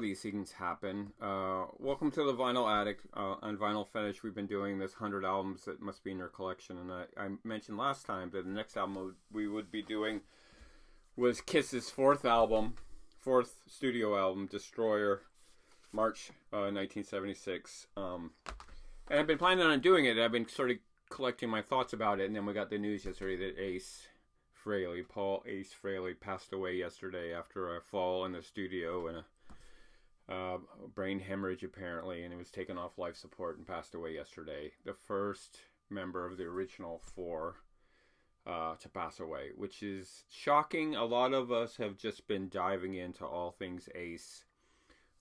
these things happen. Welcome to the Vinyl Addict. On Vinyl Fetish, we've been doing this 100 albums that must be in your collection. And I mentioned last time that the next album we would be doing was Kiss's fourth studio album, Destroyer, March 1976. And I've been planning on doing it. I've been sort of collecting my thoughts about it. And then we got the news yesterday that Paul Ace Frehley, passed away yesterday after a fall in the studio and a brain hemorrhage apparently, and he was taken off life support and passed away yesterday. The first member of the original four to pass away, which is shocking. A lot of us have just been diving into all things Ace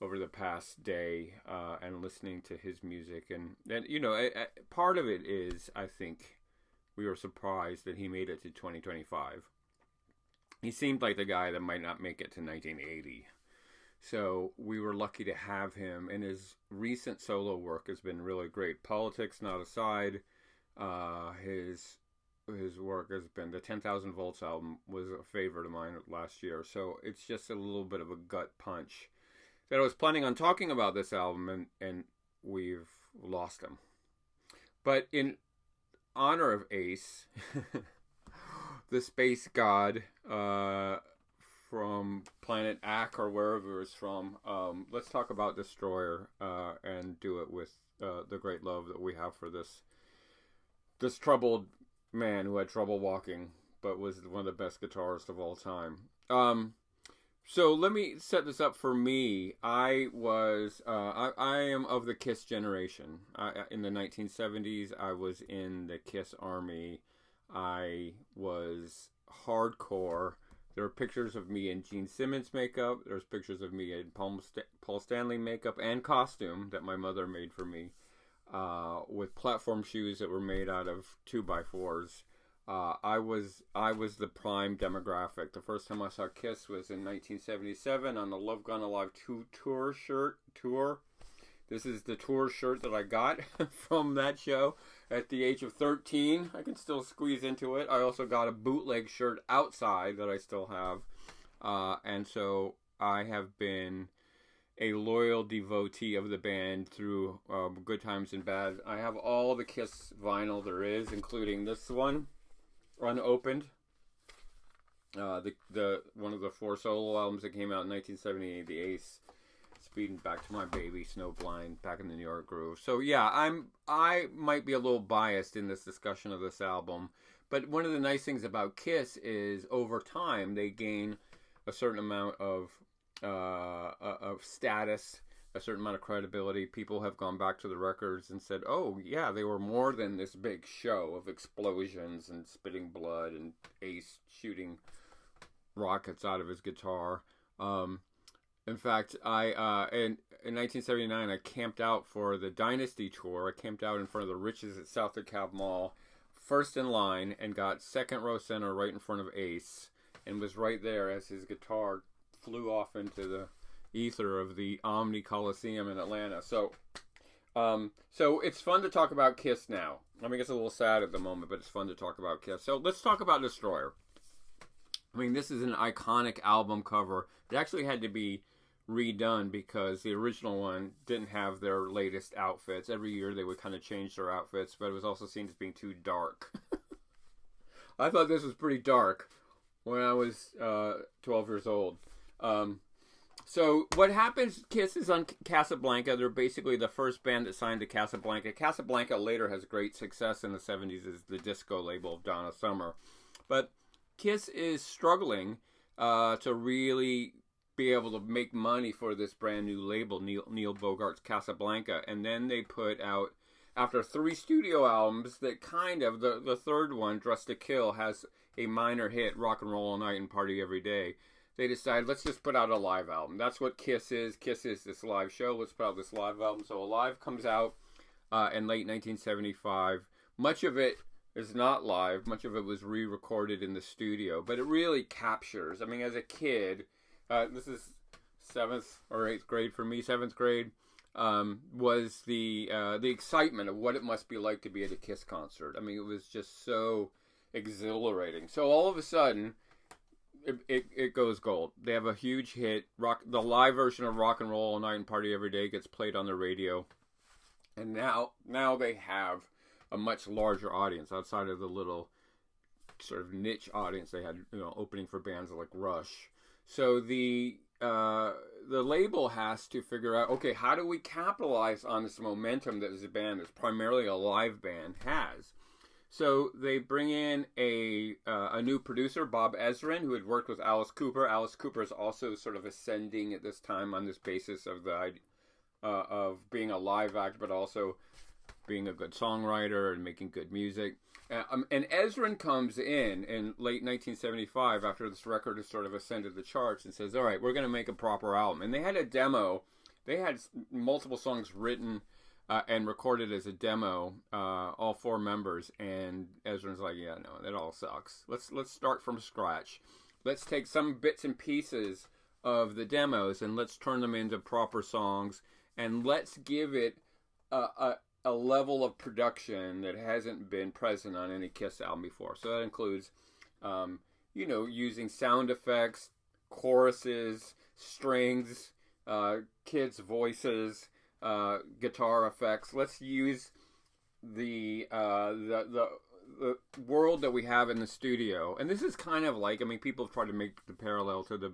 over the past day and listening to his music, and you know, part of it is, I think, we were surprised that he made it to 2025. He seemed like the guy that might not make it to 1980. So we were lucky to have him, and his recent solo work has been really great. Politics not aside, his work has been, the 10,000 Volts album was a favorite of mine last year. So it's just a little bit of a gut punch that I was planning on talking about this album, and we've lost him. But in honor of Ace, the space god from planet Ak or wherever it's from, let's talk about Destroyer and do it with the great love that we have for this troubled man who had trouble walking but was one of the best guitarists of all time. So let me set this up for me. I am of the Kiss generation. In the 1970s, I was in the Kiss army. I was hardcore. There are pictures of me in Gene Simmons makeup. There's pictures of me in Paul Stanley makeup and costume that my mother made for me, with platform shoes that were made out of 2x4s. I was the prime demographic. The first time I saw Kiss was in 1977 on the Love Gone Alive 2 tour. This is the tour shirt that I got from that show at the age of 13. I can still squeeze into it. I also got a bootleg shirt outside that I still have. And so I have been a loyal devotee of the band through good times and bad. I have all the Kiss vinyl there is, including this one, unopened. The one of the 4 solo albums that came out in 1978, the Ace. Speeding back to my baby, Snowblind, back in the New York groove. So yeah, I might be a little biased in this discussion of this album, but one of the nice things about Kiss is over time they gain a certain amount of status, a certain amount of credibility. People have gone back to the records and said, oh yeah, they were more than this big show of explosions and spitting blood and Ace shooting rockets out of his guitar. In fact, in 1979, I camped out for the Dynasty tour. I camped out in front of the Riches at South DeKalb Mall, first in line, and got second row center right in front of Ace, and was right there as his guitar flew off into the ether of the Omni Coliseum in Atlanta. So it's fun to talk about Kiss now. I mean, it's a little sad at the moment, but it's fun to talk about Kiss. So let's talk about Destroyer. I mean, this is an iconic album cover. It actually had to be redone because the original one didn't have their latest outfits. Every year they would kind of change their outfits, but it was also seen as being too dark. I thought this was pretty dark when I was 12 years old. So what happens, Kiss is on Casablanca. They're basically the first band that signed to Casablanca. Casablanca later has great success in the 70s as the disco label of Donna Summer. But Kiss is struggling to really be able to make money for this brand new label, Neil Bogart's Casablanca. And then they put out, after 3 studio albums, that kind of, the third one, Dressed to Kill, has a minor hit, Rock and Roll All Night and Party Every Day. They decided, let's just put out a live album. That's what Kiss is. Kiss is this live show. Let's put out this live album. So Alive comes out in late 1975. Much of it is not live. Much of it was re-recorded in the studio. But it really captures, I mean, as a kid, this is 7th or 8th grade for me, 7th grade, was the excitement of what it must be like to be at a Kiss concert. I mean, it was just so exhilarating. So all of a sudden, it goes gold. They have a huge hit. The live version of Rock and Roll All Night and Party Every Day gets played on the radio, and now they have a much larger audience outside of the little sort of niche audience they had, opening for bands like Rush. So the label has to figure out, okay, how do we capitalize on this momentum that this band, that's primarily a live band, has? So they bring in a new producer, Bob Ezrin, who had worked with Alice Cooper. Alice Cooper is also sort of ascending at this time on this basis of of being a live act, but also being a good songwriter and making good music. And Ezrin comes in late 1975 after this record has sort of ascended the charts and says, all right, we're going to make a proper album. And they had a demo. They had multiple songs written and recorded as a demo, all 4 members. And Ezrin's like, yeah, no, that all sucks. Let's start from scratch. Let's take some bits and pieces of the demos and let's turn them into proper songs. And let's give it a level of production that hasn't been present on any Kiss album before. So that includes, using sound effects, choruses, strings, kids' voices, guitar effects. Let's use the world that we have in the studio. And this is kind of like, people have tried to make the parallel to the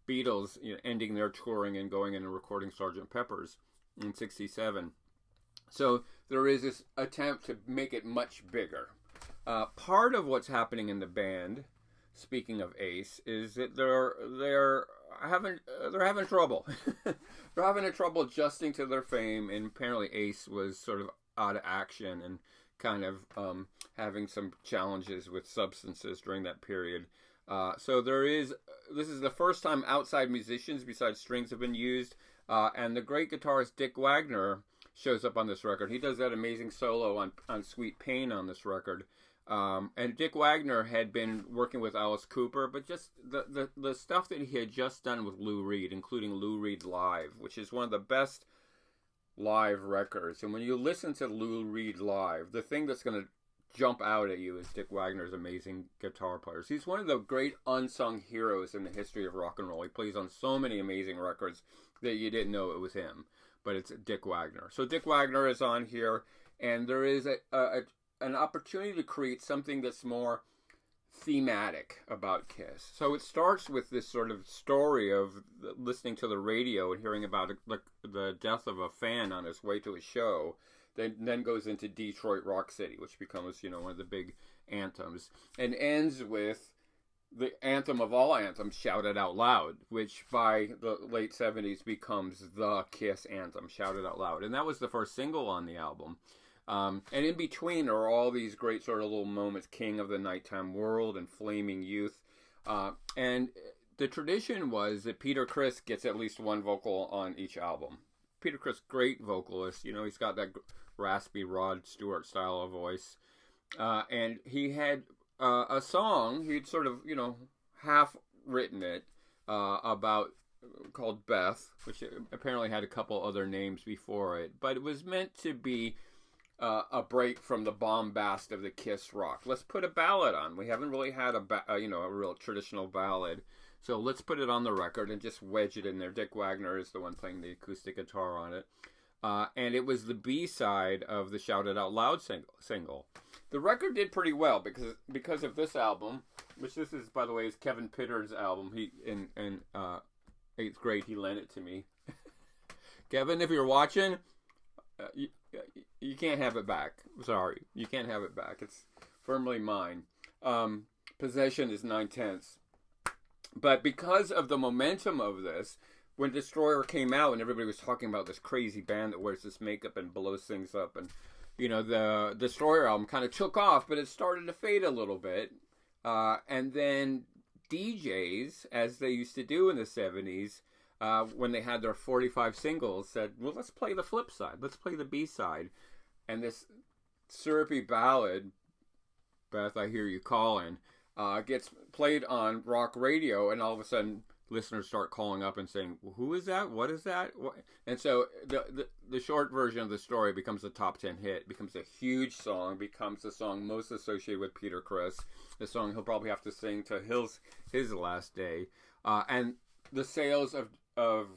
Beatles, ending their touring and going in and recording Sgt. Pepper's in '67. So there is this attempt to make it much bigger. Part of what's happening in the band, speaking of Ace, is that they're having trouble. They're having trouble adjusting to their fame, and apparently Ace was sort of out of action and kind of having some challenges with substances during that period. So this is the first time outside musicians besides strings have been used, and the great guitarist Dick Wagner shows up on this record. He does that amazing solo on Sweet Pain on this record. And Dick Wagner had been working with Alice Cooper, but just the stuff that he had just done with Lou Reed, including Lou Reed Live, which is one of the best live records. And when you listen to Lou Reed Live, the thing that's going to jump out at you is Dick Wagner's amazing guitar players. He's one of the great unsung heroes in the history of rock and roll. He plays on so many amazing records that you didn't know it was him. But it's Dick Wagner. So Dick Wagner is on here, and there is an opportunity to create something that's more thematic about Kiss. So it starts with this sort of story of listening to the radio and hearing about the death of a fan on his way to a show. Then goes into Detroit Rock City, which becomes one of the big anthems, and ends with the anthem of all anthems, Shout It Out Loud, which by the late 70s becomes the Kiss anthem, Shout It Out Loud. And that was the first single on the album. And in between are all these great sort of little moments, King of the Nighttime World and Flaming Youth. And the tradition was that Peter Criss gets at least one vocal on each album. Peter Criss, great vocalist. He's got that raspy Rod Stewart style of voice. And he had a song, he'd sort of, half written it, called Beth, which apparently had a couple other names before it, but it was meant to be a break from the bombast of the Kiss rock. Let's put a ballad on. We haven't really had a real traditional ballad, so let's put it on the record and just wedge it in there. Dick Wagner is the one playing the acoustic guitar on it. And it was the B-side of the Shout It Out Loud single. The record did pretty well because of this album, which this is, by the way, is Kevin Pittard's album. He in 8th grade, he lent it to me. Kevin, if you're watching, you can't have it back. Sorry, you can't have it back. It's firmly mine. Possession is 9/10. But because of the momentum of this, when Destroyer came out and everybody was talking about this crazy band that wears this makeup and blows things up, and the Destroyer album kind of took off, but it started to fade a little bit. And then DJs, as they used to do in the 70s, when they had their 45 singles, said, well, let's play the flip side. Let's play the B-side. And this syrupy ballad, Beth, I Hear You Calling, gets played on rock radio, and all of a sudden listeners start calling up and saying, "Who is that? What is that?" And so the short version of the story becomes a top 10 hit, becomes a huge song, becomes the song most associated with Peter Criss, the song he'll probably have to sing to his last day, and the sales of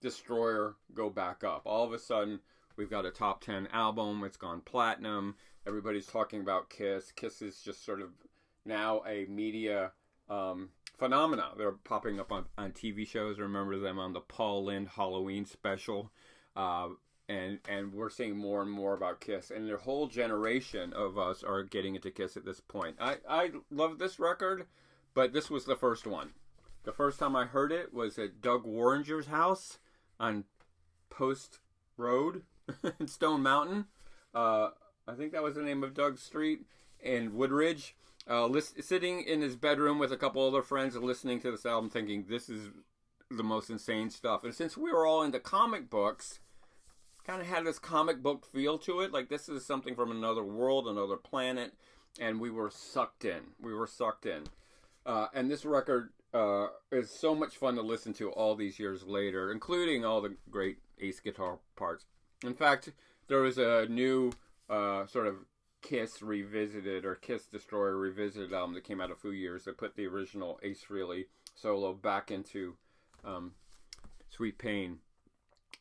Destroyer go back up. All of a sudden, we've got a top 10 album. It's gone platinum. Everybody's talking about Kiss. Kiss is just sort of now a media phenomena. They're popping up on TV shows. Remember them on the Paul Lynde Halloween special. And we're seeing more and more about Kiss. And their whole generation of us are getting into Kiss at this point. I love this record, but this was the first one. The first time I heard it was at Doug Warringer's house on Post Road in Stone Mountain. I think that was the name of Doug's street in Woodridge. Sitting in his bedroom with a couple other friends and listening to this album thinking this is the most insane stuff. And since we were all into comic books, kind of had this comic book feel to it. Like this is something from another world, another planet. And we were sucked in. And this record is so much fun to listen to all these years later, including all the great Ace guitar parts. In fact, there was a new sort of Kiss Revisited or Kiss Destroyer Revisited album that came out a few years that put the original Ace Frehley solo back into Sweet Pain.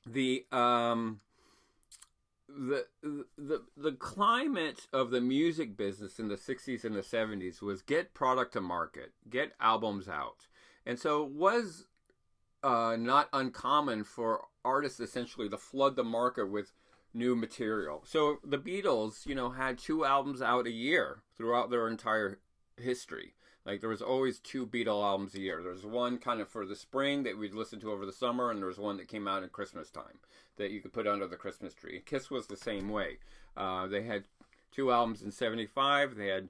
The climate of the music business in the 60s and the 70s was get product to market, get albums out. And so it was not uncommon for artists essentially to flood the market with new material. So the Beatles, had 2 albums out a year throughout their entire history. Like there was always 2 Beatle albums a year. There's one kind of for the spring that we'd listen to over the summer, and there was one that came out at Christmas time that you could put under the Christmas tree. Kiss was the same way. They had 2 albums in 75. They had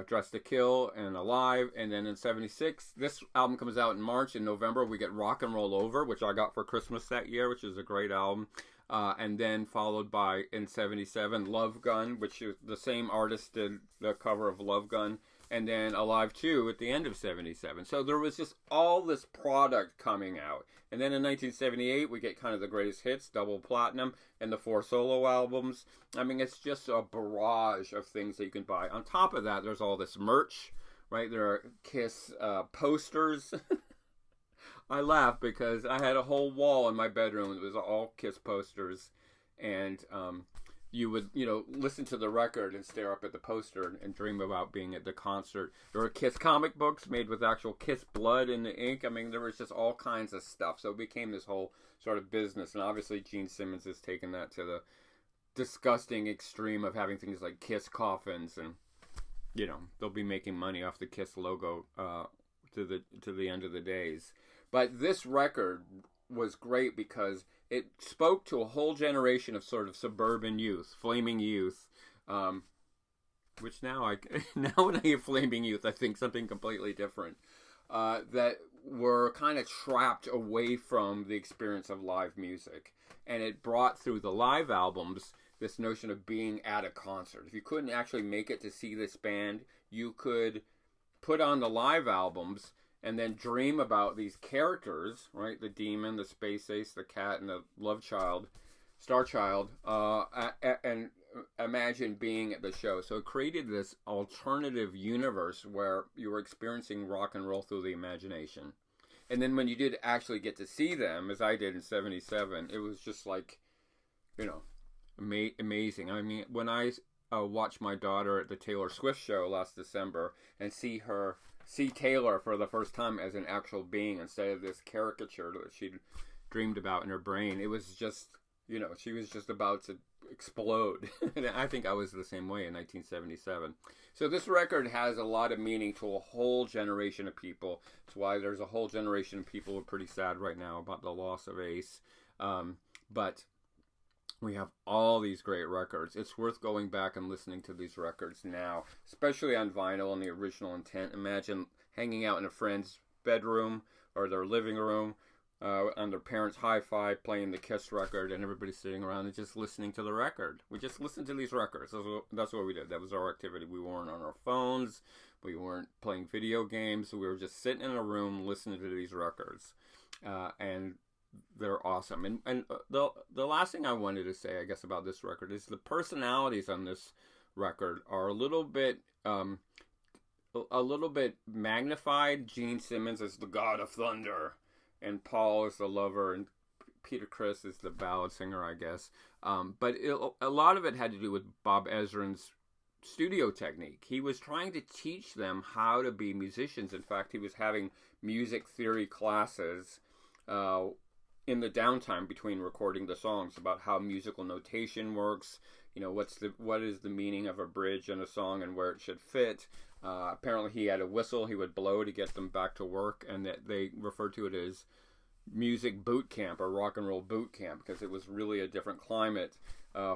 Dressed to Kill and Alive, and then in 76, this album comes out in March. In November, we get Rock and Roll Over, which I got for Christmas that year, which is a great album. And then followed by, in 77, Love Gun, which is the same artist did the cover of Love Gun. And then Alive 2 at the end of 77. So there was just all this product coming out. And then in 1978, we get kind of the greatest hits, double platinum, and the 4 solo albums. I mean, it's just a barrage of things that you can buy. On top of that, there's all this merch, right? There are Kiss posters. I laugh because I had a whole wall in my bedroom. It was all Kiss posters. And you would, listen to the record and stare up at the poster and dream about being at the concert. There were Kiss comic books made with actual Kiss blood in the ink. I mean, there was just all kinds of stuff. So it became this whole sort of business. And obviously Gene Simmons has taken that to the disgusting extreme of having things like Kiss coffins. And, they'll be making money off the Kiss logo to the end of the days. But this record was great because it spoke to a whole generation of sort of suburban youth, flaming youth, which now when I hear flaming youth, I think something completely different, that were kind of trapped away from the experience of live music. And it brought through the live albums this notion of being at a concert. If you couldn't actually make it to see this band, you could put on the live albums and then dream about these characters, right? The demon, the space ace, the cat, and the love child, star child, and imagine being at the show. So it created this alternative universe where you were experiencing rock and roll through the imagination. And then when you did actually get to see them, as I did in 77, it was just like, amazing. I mean, when I watched my daughter at the Taylor Swift show last December and see Taylor for the first time as an actual being instead of this caricature that she'd dreamed about in her brain. It was just, she was just about to explode. And I think I was the same way in 1977. So this record has a lot of meaning to a whole generation of people. That's why there's a whole generation of people who are pretty sad right now about the loss of Ace. But we have all these great records. It's worth going back and listening to these records now, especially on vinyl and the original intent. Imagine hanging out in a friend's bedroom or their living room on their parents' hi-fi playing the Kiss record, and everybody sitting around and just listening to the record. We just listened to these records. That's what we did. That was our activity. We weren't on our phones. We weren't playing video games. We were just sitting in a room listening to these records. And they're awesome. And the last thing I wanted to say, I guess, about this record is the personalities on this record are a little bit magnified. Gene Simmons is the god of thunder, and Paul is the lover, and Peter Criss is the ballad singer, I guess. But a lot of it had to do with Bob Ezrin's studio technique. He was trying to teach them how to be musicians. In fact, he was having music theory classes in the downtime between recording the songs about how musical notation works. You know, what is the meaning of a bridge in a song and where it should fit. Apparently he had a whistle he would blow to get them back to work, and that they referred to it as music boot camp or rock and roll boot camp because it was really a different climate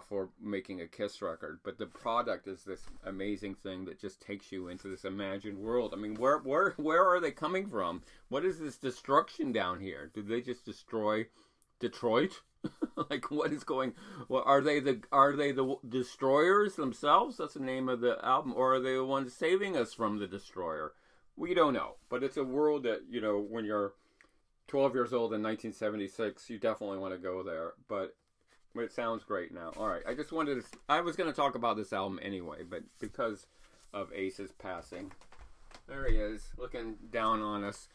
for making a Kiss record. But the product is this amazing thing that just takes you into this imagined world. I mean, where are they coming from? What is this destruction down here? Did they just destroy Detroit? Like, what is going? Well, are they the destroyers themselves? That's the name of the album, or are they the ones saving us from the destroyer? We don't know. But it's a world that, you know, when you're 12 years old in 1976, you definitely want to go there. But it sounds great now. All right, I was going to talk about this album anyway, but because of Ace's passing, there he is, looking down on us.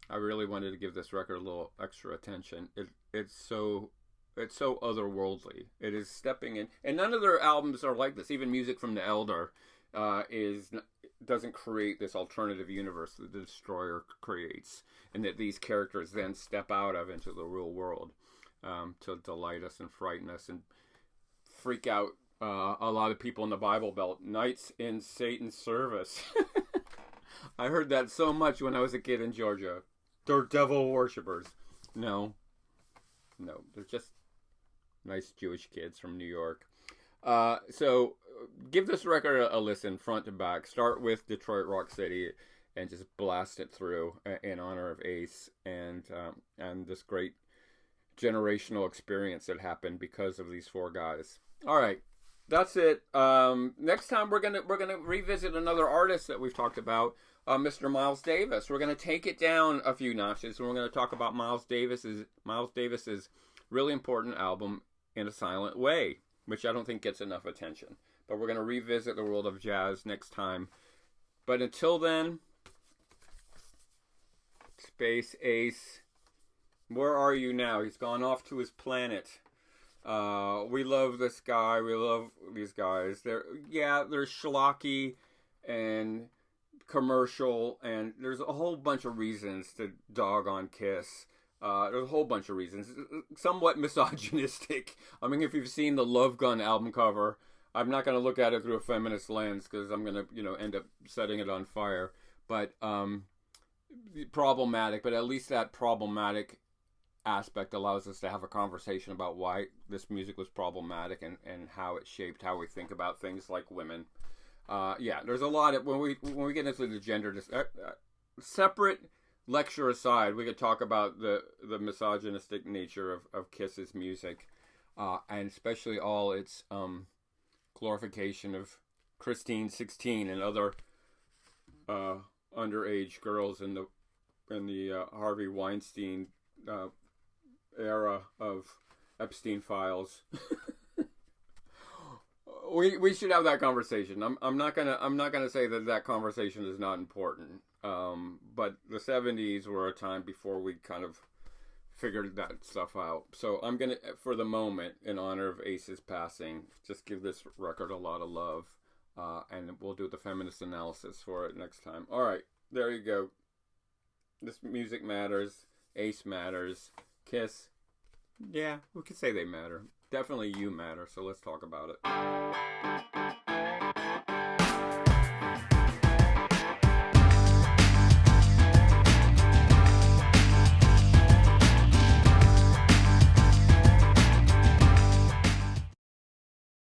I really wanted to give this record a little extra attention. It's so otherworldly. It is stepping in, and none of their albums are like this. Even Music from the Elder doesn't create this alternative universe that the Destroyer creates, and that these characters then step out of into the real world to delight us and frighten us and freak out a lot of people in the Bible Belt. Knights in Satan's service. I heard that so much when I was a kid in Georgia. They're devil worshippers. No, they're just nice Jewish kids from New York. So give this record a listen, front to back. Start with Detroit Rock City and just blast it through in honor of Ace and this great generational experience that happened because of these four guys. All right, that's it. Next time we're gonna revisit another artist that we've talked about, Mr. Miles Davis. We're gonna take it down a few notches, and we're gonna talk about Miles Davis's really important album, In a Silent Way, which I don't think gets enough attention. But we're gonna revisit the world of jazz next time. But until then, Space Ace, where are you now? He's gone off to his planet. We love this guy. We love these guys. They're schlocky and commercial, and there's a whole bunch of reasons to dog on Kiss. There's a whole bunch of reasons. Somewhat misogynistic. I mean, if you've seen the Love Gun album cover, I'm not going to look at it through a feminist lens because I'm going to, end up setting it on fire. But problematic. But at least that problematic aspect allows us to have a conversation about why this music was problematic and how it shaped how we think about things like women. There's a lot of when we get into the gender separate lecture aside, we could talk about the misogynistic nature of Kiss's music, and especially all its glorification of Christine 16 and other underage girls in the Harvey Weinstein era of Epstein files. We should have that conversation. I'm not gonna say that conversation is not important. But the 70s were a time before we kind of figured that stuff out. So I'm gonna, for the moment, in honor of Ace's passing, just give this record a lot of love, and we'll do the feminist analysis for it next time. All right, there you go. This music matters. Ace matters. Kiss, yeah, we could say they matter. Definitely you matter, so let's talk about it.